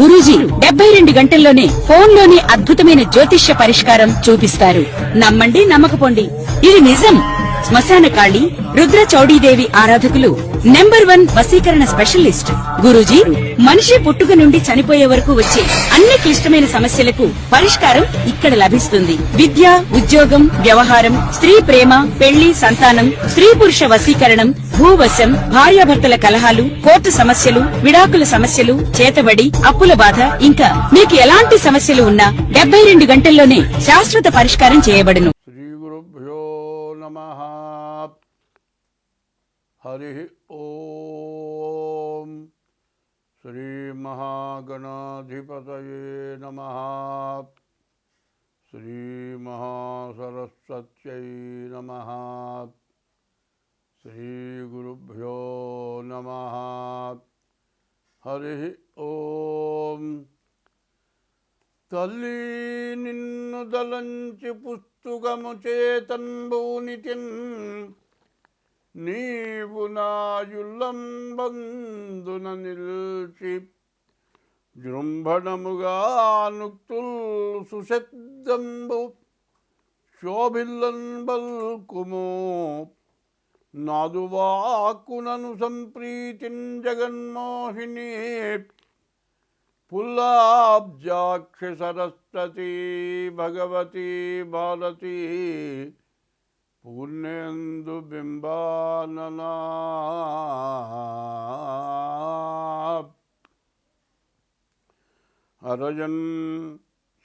గురూజీ 72 గంటల్లోనే ఫోన్లోనే అద్భుతమైన జ్యోతిష్య పరిష్కారం చూపిస్తారు. నమ్మండి, నమ్మకపోండి, ఇది నిజం. శ్మశాన కాళి రుద్ర చౌడీదేవి ఆరాధకులు నంబర్ 1 వశీకరణ స్పెషలిస్ట్. గురూజీ మనిషి పుట్టుక నుండి చనిపోయే వరకు వచ్చే అన్ని క్లిష్టమైన సమస్యలకు పరిష్కారం ఇక్కడ లభిస్తుంది. విద్య, ఉద్యోగం, వ్యవహారం, స్త్రీ ప్రేమ, పెళ్లి, సంతానం, స్త్రీ పురుష వశీకరణం, భూవశం, భార్యాభర్తల కలహాలు, కోర్టు సమస్యలు, విడాకుల సమస్యలు, చేతబడి, అప్పుల బాధ, ఇంకా మీకు ఎలాంటి సమస్యలు ఉన్నా 72 గంటల్లోనే శాశ్వత పరిష్కారం చేయబడును. శ్రీ గురుభ్యో నమః. హరి ఓం. శ్రీ మహాగణాధిపతయే నమః. శ్రీ మహాసరస్వత్యై నమః. శ్రీ గురుభ్యో నమః. హరి ఓం. తల్లి నిన్ను దలంచి పుస్తుకము చేతన్బూనితిన్, నీవు నాయుల్లంబందున నిల్చి జృంభణముగా నుక్తుల్ సుశబ్దంబు శోభిల్లన్ బల్కుమో, నాదువాకునను సంప్రీతిన్ జగన్మోహిని, పుల్లాబ్జాక్షి సరస్వతి భగవతి భారతి పూర్ణేందు బింబాననా. అరయన్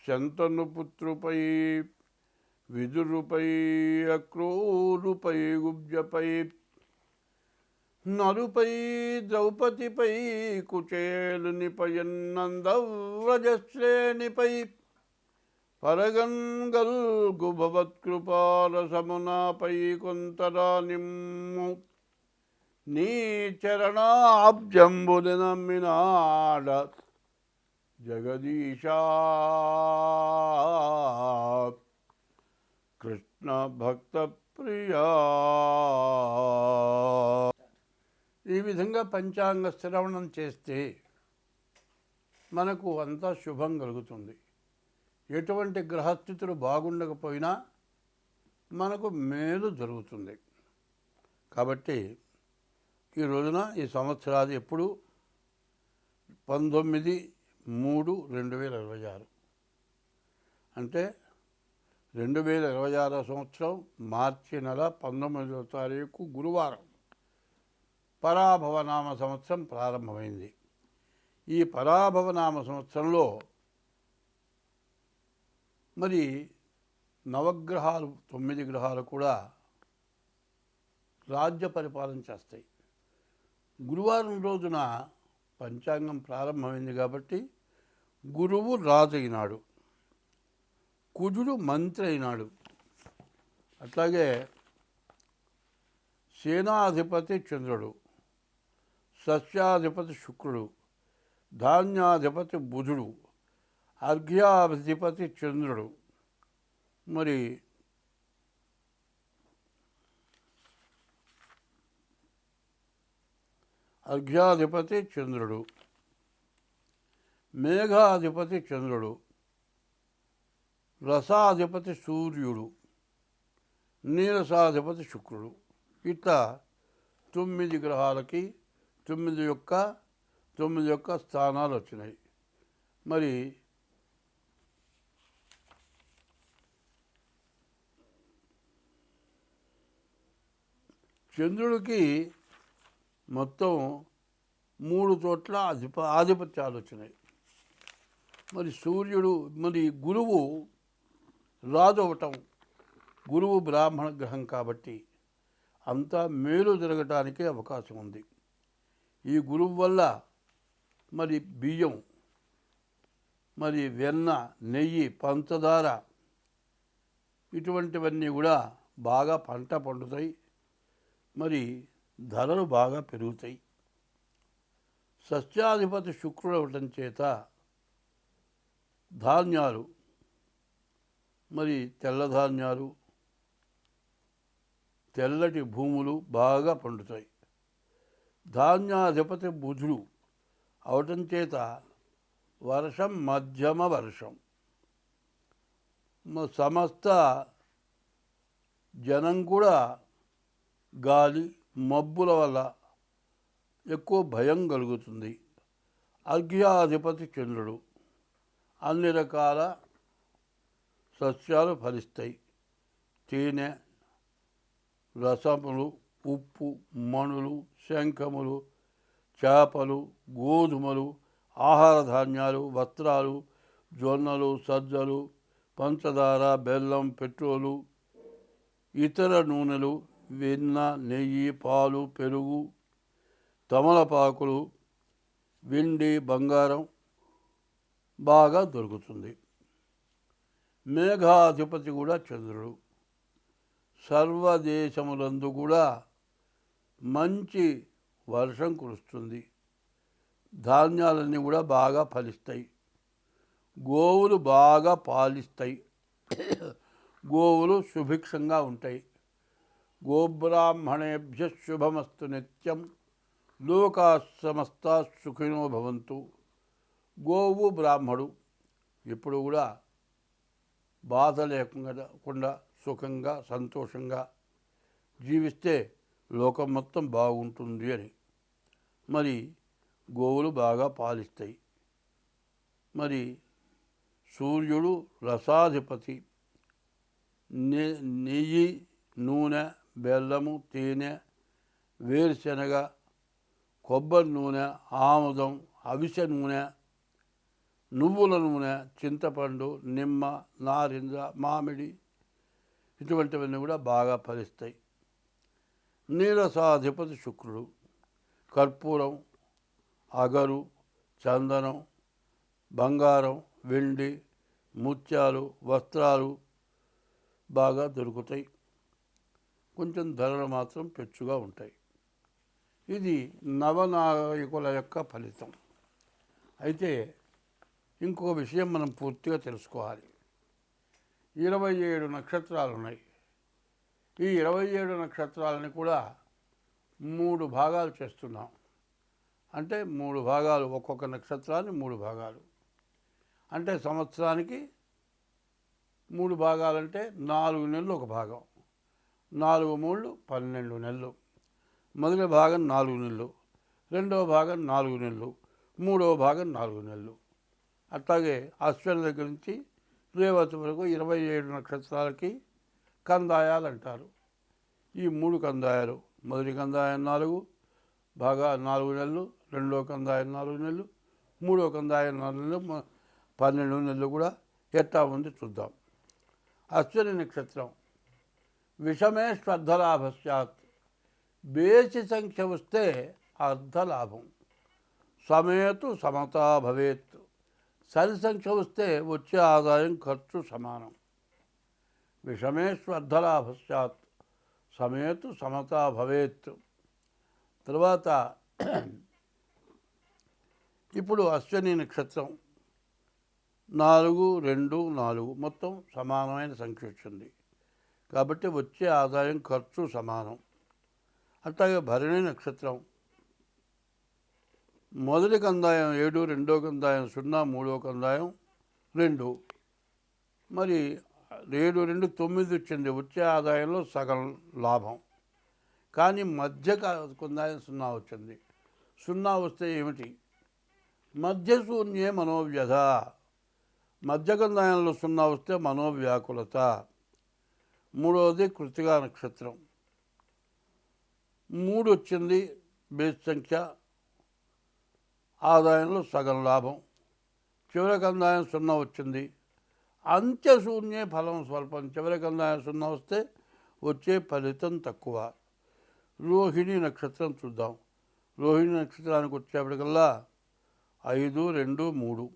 శంతను పుత్రుపై, విదురుపై, అక్రూరుపై, గుబ్జపై, నరుపై, ద్రౌపదిపై, కుచేలునిపయన్నందవ్రజశ్రేణిపై, పరగంగల్గు భవత్కృపారసమునాపై కొంతరానిమ్ము, నీ చరణాబ్జంబుని నమ్మినాడ జగదీశా. కృష్ణ భక్త ప్రియా. ఈ విధంగా పంచాంగ శ్రవణం చేస్తే మనకు అంతా శుభం కలుగుతుంది. ఎటువంటి గ్రహస్థితులు బాగుండకపోయినా మనకు మేలు జరుగుతుంది. కాబట్టి ఈ రోజున ఈ సంవత్సరాది ఎప్పుడు 19/3/2026 అంటే 2026 సంవత్సరం మార్చి నెల 19వ తారీఖు గురువారం పరాభవనామ సంవత్సరం ప్రారంభమైంది. ఈ పరాభవనామ సంవత్సరంలో మరి నవగ్రహాలు 9 గ్రహాలు కూడా రాజ్య పరిపాలన చేస్తాయి. గురువారం రోజున పంచాంగం ప్రారంభమైంది కాబట్టి గురువు రాజు అయినాడు, కుజుడు మంత్రి అయినాడు, అట్లాగే సేనాధిపతి చంద్రుడు, సస్యాధిపతి శుక్రుడు, ధాన్యాధిపతి బుధుడు, అర్ఘ్యాధిపతి చంద్రుడు, మరి అర్ఘ్యాధిపతి చంద్రుడు, మేఘాధిపతి చంద్రుడు, రసాధిపతి సూర్యుడు, నీరసాధిపతి శుక్రుడు. ఇట్లా 9 గ్రహాలకి 9 యొక్క స్థానాలు వచ్చినాయి. మరి చంద్రుడికి మొత్తం 3 చోట్ల ఆధిపత్యాలు వచ్చినాయి. మరి సూర్యుడు, మరి గురువు రాజు అవటం, గురువు బ్రాహ్మణ గ్రహం కాబట్టి అంతా మేలు జరగటానికి అవకాశం ఉంది. ఈ గురువు వల్ల మరి బియ్యం, మరి వెన్న, నెయ్యి, పంచదార ఇటువంటివన్నీ కూడా బాగా పంట పండుతాయి. మరి ధరలు బాగా పెరుగుతాయి. సస్యాధిపతి శుక్రుడు అవటం చేత ధాన్యాలు, మరి తెల్లధాన్యాలు, తెల్లటి భూములు బాగా పండుతాయి. ధాన్యాధిపతి బుధుడు అవటం చేత వర్షం మధ్యమ వర్షం. సమస్త జనం కూడా గాలి మబ్బుల వల్ల ఎక్కువ భయం కలుగుతుంది. అర్ఘ్యాధిపతి చంద్రుడు. అన్ని రకాల సస్యాలు ఫలిస్తాయి. తేనె, రసములు, ఉప్పు, మణులు, శంఖములు, చేపలు, గోధుమలు, ఆహార ధాన్యాలు, వస్త్రాలు, జొన్నలు, సజ్జలు, పంచదార, బెల్లం, పెట్రోలు, ఇతర నూనెలు, వెన్న, నెయ్యి, పాలు, పెరుగు, తమలపాకులు, వెండి, బంగారం బాగా దొరుకుతుంది. మేఘాధిపతి కూడా చంద్రుడు. సర్వదేశములందు కూడా మంచి వర్షం కురుస్తుంది. ధాన్యాలన్నీ కూడా బాగా ఫలిస్తాయి. గోవులు బాగా పాలిస్తాయి. గోవులు సుభిక్షంగా ఉంటాయి. గోబ్రాహ్మణేభ్య శుభమస్తు నిత్యం, లోకా సమస్త సుఖినో భవంతు. గోవు బ్రాహ్మడు ఎప్పుడు కూడా బాధ లేకుండా సుఖంగా సంతోషంగా జీవిస్తే లోకం మొత్తం బాగుంటుంది అని. మరి గోవులు బాగా పాలిస్తాయి. మరి సూర్యుడు రసాధిపతి. నెయ్యి, నూనె, బెల్లము, తేనె, వేరుశనగ, కొబ్బరి నూనె, ఆముదం, అవిసె నూనె, నువ్వుల నూనె, చింతపండు, నిమ్మ, నారింజ, మామిడి ఇటువంటివన్నీ కూడా బాగా ఫలిస్తాయి. నీరసాధిపతి శుక్రుడు. కర్పూరం, అగరు, చందనం, బంగారం, వెండి, ముత్యాలు, వస్త్రాలు బాగా దొరుకుతాయి. కొంచెం ధరలు మాత్రం పెచ్చుగా ఉంటాయి. ఇది నవనాయకుల యొక్క ఫలితం. అయితే ఇంకొక విషయం మనం పూర్తిగా తెలుసుకోవాలి. 27 నక్షత్రాలు ఉన్నాయి. ఈ 27 నక్షత్రాలని కూడా 3 భాగాలు చేస్తున్నాం. అంటే 3 భాగాలు, ఒక్కొక్క నక్షత్రాన్ని 3 భాగాలు. అంటే సంవత్సరానికి 3 భాగాలంటే 4 నెలలు ఒక భాగం. 4 3 12 నెలలు. మొదటి భాగం 4 నెలలు, రెండవ భాగం 4 నెలలు, మూడవ భాగం 4 నెలలు. అట్లాగే అశ్విని దగ్గర నుంచి రేవతి వరకు 27 నక్షత్రాలకి కందాయాలు అంటారు. ఈ 3 కందాయాలు, మొదటి కందాయం 4 నెలలు, రెండవ కందాయం 4 నెలలు, మూడవ కందాయం 4 నెలలు, 12 నెలలు కూడా ఎట్టా ఉంది చూద్దాం. అశ్విని నక్షత్రం విషమే శ్రద్ధలాభస్యాత్. బేసి సంఖ్య వస్తే అర్ధలాభం. సమేతు సమతా భవేత్. సరి సంఖ్య వస్తే వచ్చే ఆదాయం ఖర్చు సమానం. విషమే శ్రద్ధలాభస్యాత్, సమేతు సమతా భవేత్. తర్వాత ఇప్పుడు అశ్విని నక్షత్రం 4, 2, 4 మొత్తం సమానమైన సంఖ్య వచ్చింది. కాబట్టి వచ్చే ఆదాయం ఖర్చు సమానం. అట్లాగే భరణి నక్షత్రం మొదటి కందాయం 7, రెండో కందాయం 0, మూడో కందాయం 2. మరి 7, 2, 9 వచ్చింది. వచ్చే ఆదాయంలో సగం లాభం. కానీ మధ్య కందాయం 0 వచ్చింది. 0 వస్తే ఏమిటి? మధ్యశూన్యే మనోవ్యధ. మధ్య కందాయంలో 0 వస్తే మనోవ్యాకులత. మూడవది కృత్తికా నక్షత్రం 3 వచ్చింది. బేస్ సంఖ్య, ఆదాయంలో సగం లాభం. చివరి కందాయం 0 వచ్చింది. అంత్యశూన్యే ఫలం స్వల్పం. చివరి కందాయం 0 వస్తే వచ్చే ఫలితం తక్కువ. రోహిణి నక్షత్రం చూద్దాం. రోహిణి నక్షత్రానికి వచ్చేప్పటికల్లా 5, 2, 3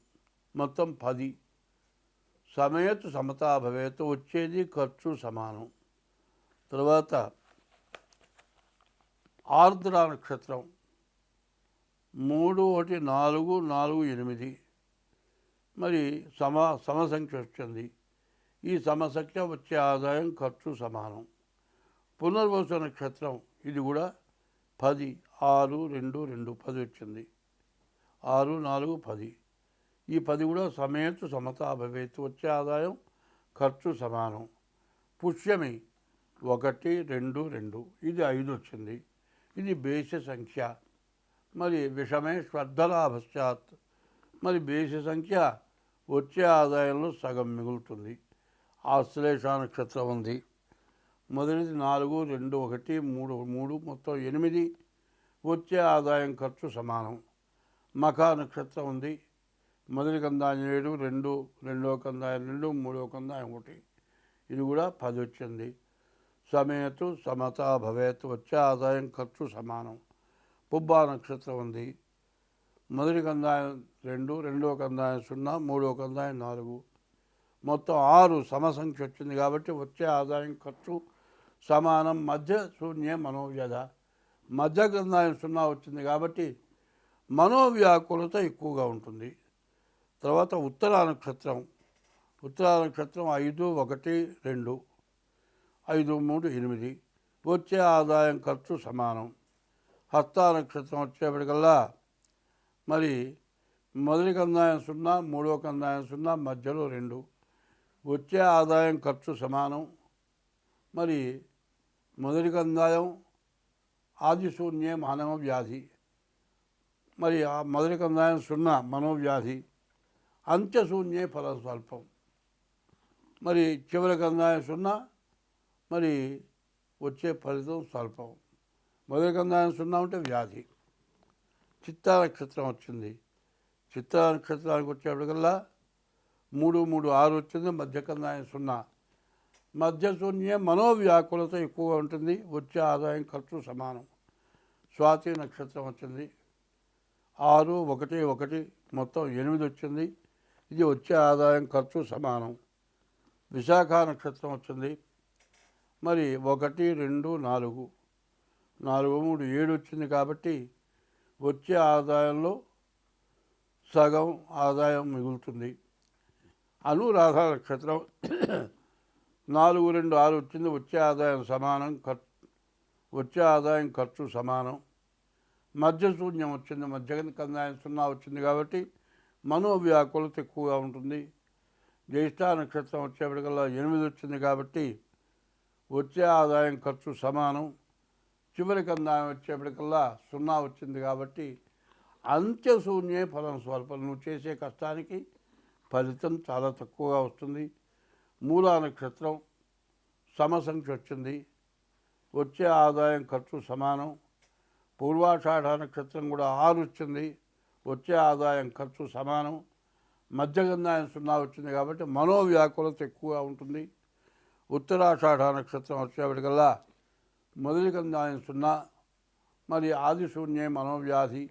మొత్తం 10. సమేతు సమతా భవేత్. వచ్చేది ఖర్చు సమానం. తర్వాత ఆర్ద్ర నక్షత్రం 3, 1, 4, 4, 8 మరి సమసంఖ్య వచ్చింది. ఈ సమసంఖ్య వచ్చే ఆదాయం ఖర్చు సమానం. పునర్వసు నక్షత్రం ఇది కూడా 10, 6, 2, 2 10 వచ్చింది. 6, 4, 10. ఈ 10 కూడా సమేతు సమతా భవేత్, వచ్చే ఆదాయం ఖర్చు సమానం. పుష్యమి 1 2 2, ఇది 5 వచ్చింది. ఇది బేసి సంఖ్య. మరి విషమే శ్రద్ధలాభశ్చాత్, మరి బేసి సంఖ్య వచ్చే ఆదాయంలో సగం మిగులుతుంది. ఆశ్లేష నక్షత్రం ఉంది. మొదటిది 4 2 1 3 3, మొత్తం 8. వచ్చే ఆదాయం ఖర్చు సమానం. మఖ నక్షత్రం ఉంది. మొదటి కందాయం 7, రెండవ కందాయం 2, మూడవ కందాయం 1, ఇది కూడా 10 వచ్చింది. సమేతు సమతా భవేత్, వచ్చే ఆదాయం ఖర్చు సమానం. పుబ్బా నక్షత్రం ఉంది. మొదటి కందాయం 2, రెండవ కందాయం 0, మూడవ కందాయం 4, మొత్తం 6 సమసంఖ్య వచ్చింది కాబట్టి వచ్చే ఆదాయం ఖర్చు సమానం. మధ్య శూన్య మనోవ్యధ, మధ్య కందాయం 0 వచ్చింది కాబట్టి మనోవ్యాకులత ఎక్కువగా ఉంటుంది. తర్వాత ఉత్తరా నక్షత్రం. ఉత్తరా నక్షత్రం 5 1 2, 5 3 8, వచ్చే ఆదాయం ఖర్చు సమానం. హస్త నక్షత్రం వచ్చేప్పటికల్లా మరి మొదటి కందాయం 0, మూడవ కందాయం 0, మధ్యలో 2, వచ్చే ఆదాయం ఖర్చు సమానం. మరి మొదటి కందాయం ఆదిశూన్యే మానవ వ్యాధి, మరి ఆ మొదటి కందాయం 0 మనోవ్యాధి, అంత్యశూన్యే ఫలం స్వల్పం. మరి చివరి కందాయం 0, మరి వచ్చే ఫలితం స్వల్పం. మొదటి కందాయం 0 ఉంటే వ్యాధి. చిత్తా నక్షత్రం వచ్చింది. చిత్తా నక్షత్రానికి వచ్చేప్పటికల్లా 3 3 6 వచ్చింది. మధ్య కందాయం 0, మధ్య శూన్య మనోవ్యాకులత ఎక్కువగా ఉంటుంది. వచ్చే ఆదాయం ఖర్చు సమానం. స్వాతి నక్షత్రం వచ్చింది. 6 1 1, మొత్తం 8 వచ్చింది. ఇది వచ్చే ఆదాయం ఖర్చు సమానం. విశాఖ నక్షత్రం వచ్చింది. మరి 1 2 4, 4 3 7 వచ్చింది కాబట్టి వచ్చే ఆదాయంలో సగం ఆదాయం మిగులుతుంది. అనురాధ నక్షత్రం 4 2 6 వచ్చింది. వచ్చే ఆదాయం సమానం, వచ్చే ఆదాయం ఖర్చు సమానం. మధ్య శూన్యం వచ్చింది. మధ్య కందాయం 0 వచ్చింది కాబట్టి మనోవ్యాకులత ఎక్కువగా ఉంటుంది. జ్యేష్ఠ నక్షత్రం వచ్చేప్పటికల్లా 8 వచ్చింది కాబట్టి వచ్చే ఆదాయం ఖర్చు సమానం. చివరి కందాయం వచ్చేప్పటికల్లా 0 వచ్చింది కాబట్టి అంత్యశూన్యే ఫలం స్వల్పం. నువ్వు చేసే కష్టానికి ఫలితం చాలా తక్కువగా వస్తుంది. మూలా నక్షత్రం సమసంఖ్య వచ్చింది. వచ్చే ఆదాయం ఖర్చు సమానం. పూర్వాషాఢ నక్షత్రం కూడా 6 వచ్చింది. వచ్చే ఆదాయం ఖర్చు సమానం. మధ్యగంధాయం 0 వచ్చింది కాబట్టి మనోవ్యాకులత ఎక్కువగా ఉంటుంది. ఉత్తరాషాఢ నక్షత్రం వచ్చేప్పటికల్లా మొదటి కందాయం 0, మరి ఆదిశూన్యే మనోవ్యాధి.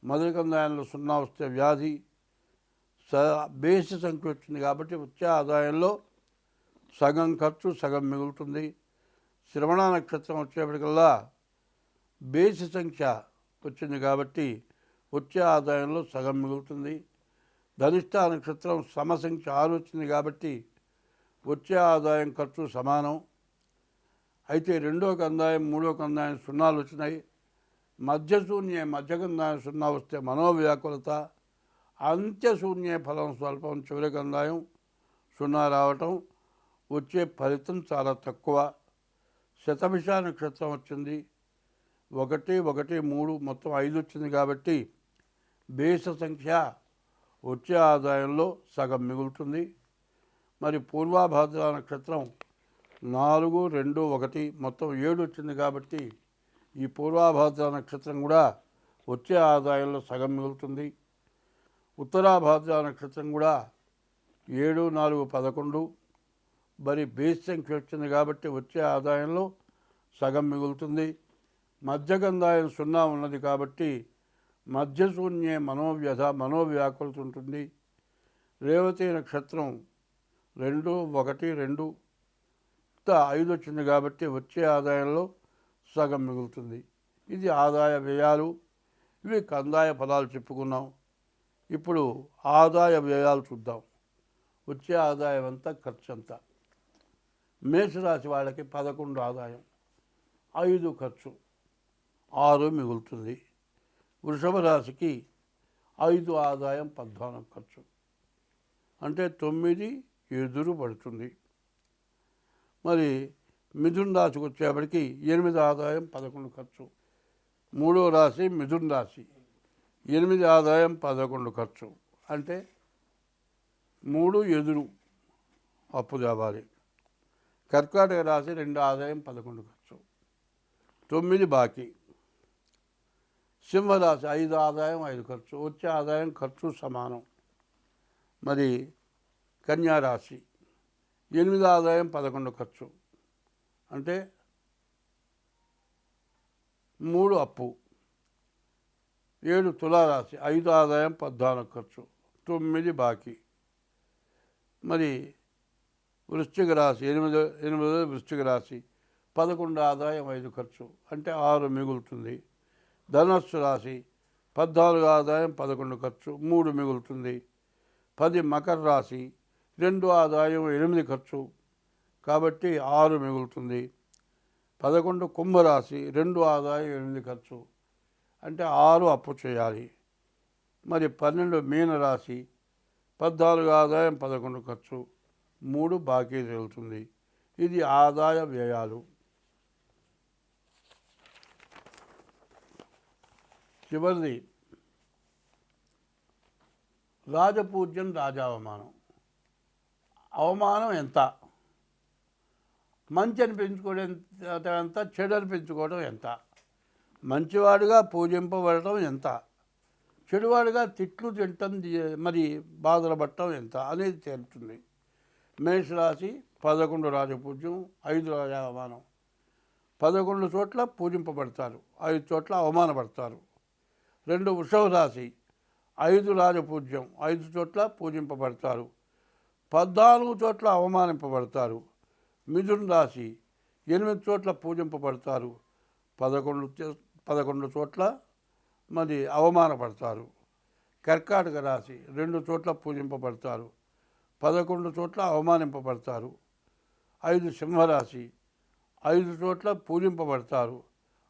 మొదటి కందాయంలో 0 వస్తే వ్యాధి. బేసి సంఖ్య వచ్చింది కాబట్టి వచ్చే ఆదాయంలో సగం ఖర్చు సగం మిగులుతుంది. శ్రవణ నక్షత్రం వచ్చేప్పటికల్లా బేసి సంఖ్య వచ్చింది కాబట్టి వచ్చే ఆదాయంలో సగం మిగులుతుంది. ధనిష్ట నక్షత్రం సమసంఖ్య 6 వచ్చింది కాబట్టి వచ్చే ఆదాయం ఖర్చు సమానం. అయితే రెండో కందాయం మూడో కందాయం 0 వచ్చినాయి. మధ్యశూన్యే మధ్యకందాయం 0 వస్తే మనోవ్యాకులత. అంత్యశూన్యే ఫలం స్వల్పం. చివరి కందాయం 0 రావటం. వచ్చే ఫలితం చాలా తక్కువ. శతభిష నక్షత్రం వచ్చింది. 1 1 3, మొత్తం 5 వచ్చింది కాబట్టి బేస సంఖ్య వచ్చే ఆదాయంలో సగం మిగులుతుంది. మరి పూర్వాభాద్ర నక్షత్రం 4 2 1, మొత్తం 7 వచ్చింది కాబట్టి ఈ పూర్వాభాద్ర నక్షత్రం కూడా వచ్చే ఆదాయంలో సగం మిగులుతుంది. ఉత్తరాభాద్ర నక్షత్రం కూడా 7 4 11, మరి బేస్ సంఖ్య వచ్చింది కాబట్టి వచ్చే ఆదాయంలో సగం మిగులుతుంది. మధ్యగంధాయం 0 ఉన్నది కాబట్టి మధ్యశూన్యే మనోవ్యధ మనోవ్యాకులత ఉంటుంది. రేవతి నక్షత్రం 2 1 2, 5 వచ్చింది కాబట్టి వచ్చే ఆదాయంలో సగం మిగులుతుంది. ఇది ఆదాయ వ్యయాలు. ఇవి కందాయ పదాలు చెప్పుకున్నాం. ఇప్పుడు ఆదాయ వ్యయాలు చూద్దాం. వచ్చే ఆదాయం అంతా ఖర్చు అంతా. మేషరాశి వాళ్ళకి 11 ఆదాయం, 5 ఖర్చు, 6 మిగులుతుంది. వృషభ రాశికి 5 ఆదాయం 14 ఖర్చు అంటే 9 ఎదురు పడుతుంది. మరి మిథున రాశికి వచ్చేప్పటికి 8 ఆదాయం 11 ఖర్చు. మూడవ రాశి మిథున రాశి, 8 ఆదాయం 11 ఖర్చు అంటే 3 ఎదురు అప్పు తేవాలి. కర్కాటక రాశి 2 ఆదాయం 11 ఖర్చు, 9 బాకీ. సింహరాశి 5 ఆదాయం 5 ఖర్చు, వచ్చే ఆదాయం ఖర్చు సమానం. మరి కన్యారాశి 8 ఆదాయం 11 ఖర్చు అంటే 3 అప్పు. 7 తులారాశి 5 ఆదాయం 14 ఖర్చు, 9 బాకీ. మరి వృశ్చిక రాశి 8 వృశ్చిక రాశి 11 ఆదాయం 5 ఖర్చు అంటే 6 మిగులుతుంది. ధనస్సు రాశి 14 ఆదాయం 11 ఖర్చు, 3 మిగులుతుంది. 10 మకర రాశి 2 ఆదాయం 8 ఖర్చు కాబట్టి 6 మిగులుతుంది. 11 కుంభరాశి 2 ఆదాయం 8 ఖర్చు అంటే 6 అప్పు చేయాలి. మరి 12 మీనరాశి 14 ఆదాయం 11 ఖర్చు, 3 బాకీ తేలుతుంది. ఇది ఆదాయ వ్యయాలు. చివరిది రాజపూజ్యం రాజావమానం. అవమానం ఎంత? మంచి అనిపించుకోవడం ఎంత, చెడు అనిపించుకోవడం ఎంత? మంచివాడుగా పూజింపబడటం ఎంత, చెడువాడుగా తిట్లు తింటం మరి బాధలు పడటం ఎంత అనేది తేలుతుంది. మేషరాశి 11 రాజపూజ్యం, 5 రాజావమానం. 11 చోట్ల పూజింపబడతారు, 5 చోట్ల అవమానపడతారు. 2 వృషభ రాశి 5 రాజపూజ్యం, 5 చోట్ల పూజింపబడతారు, 14 చోట్ల అవమానింపబడతారు. మిథున రాశి 8 చోట్ల పూజింపబడతారు, 11 చోట్ల మరి అవమానపడతారు. కర్కాటక రాశి 2 చోట్ల పూజింపబడతారు, 11 చోట్ల అవమానింపబడతారు. 5 సింహరాశి 5 చోట్ల పూజింపబడతారు,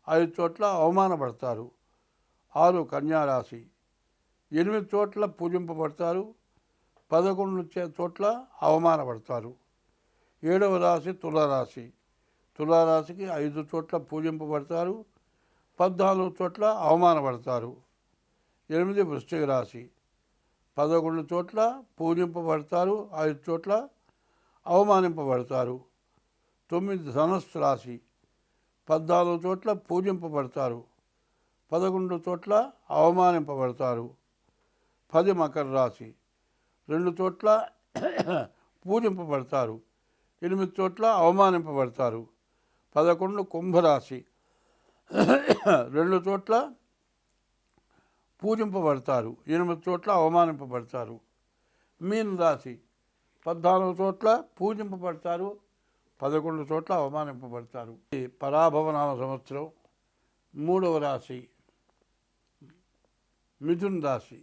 5 చోట్ల అవమానపడతారు. 6 కన్యారాశి 8 చోట్ల పూజింపబడతారు, 11 చోట్ల అవమానపడతారు. 7వ రాశి తులారాశి, తులారాశికి 5 చోట్ల పూజింపబడతారు, 14 చోట్ల అవమానపడతారు. 8 వృశ్చిక రాశి 11 చోట్ల పూజింపబడతారు, 5 చోట్ల అవమానింపబడతారు. 9 ధనస్సు రాశి 14 చోట్ల పూజింపబడతారు, 11 చోట్ల అవమానింపబడతారు. 10 మకర రాశి 2 చోట్ల పూజింపబడతారు, 8 చోట్ల అవమానింపబడతారు. 11 కుంభరాశి 2 చోట్ల పూజింపబడతారు, 8 చోట్ల అవమానింపబడతారు. మీన రాశి 14 చోట్ల పూజింపబడతారు, 11 చోట్ల అవమానింపబడతారు. పరాభవనామ సంవత్సరం 3వ రాశి మిథున రాశి.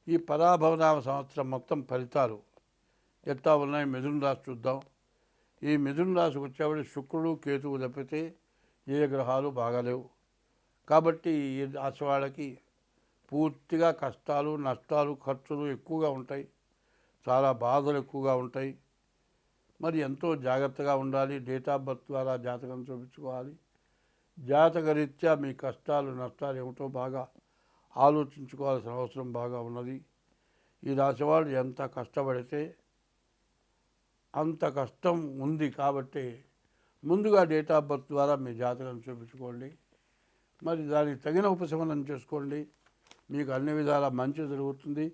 ఈ పరాభవనామ సంవత్సరం మొత్తం ఫలితాలు ఎట్లా ఉన్నాయి మిథున రాశి చూద్దాం. ఈ మిథున రాశికి వచ్చేవాడి శుక్రుడు కేతువు తప్పితే ఏ గ్రహాలు బాగాలేవు. కాబట్టి ఈ రాశి వాళ్ళకి పూర్తిగా కష్టాలు, నష్టాలు, ఖర్చులు ఎక్కువగా ఉంటాయి, చాలా బాధలు ఎక్కువగా ఉంటాయి. మరి ఎంతో జాగ్రత్తగా ఉండాలి. డేట్ ఆఫ్ బర్త్ ద్వారా జాతకం చూపించుకోవాలి. జాతకరీత్యా మీ కష్టాలు, నష్టాలు ఏమిటో బాగా ఆలోచించుకోవాల్సిన అవసరం బాగా ఉన్నది. ఈ రాశివాళ్ళు ఎంత కష్టపడితే అంత కష్టం ఉంది. కాబట్టి ముందుగా డేట్ ఆఫ్ బర్త్ ద్వారా మీ జాతకం చూపించుకోండి. మరి దానికి తగిన ఉపశమనం చేసుకోండి. మీకు అన్ని విధాలా మంచి జరుగుతుంది.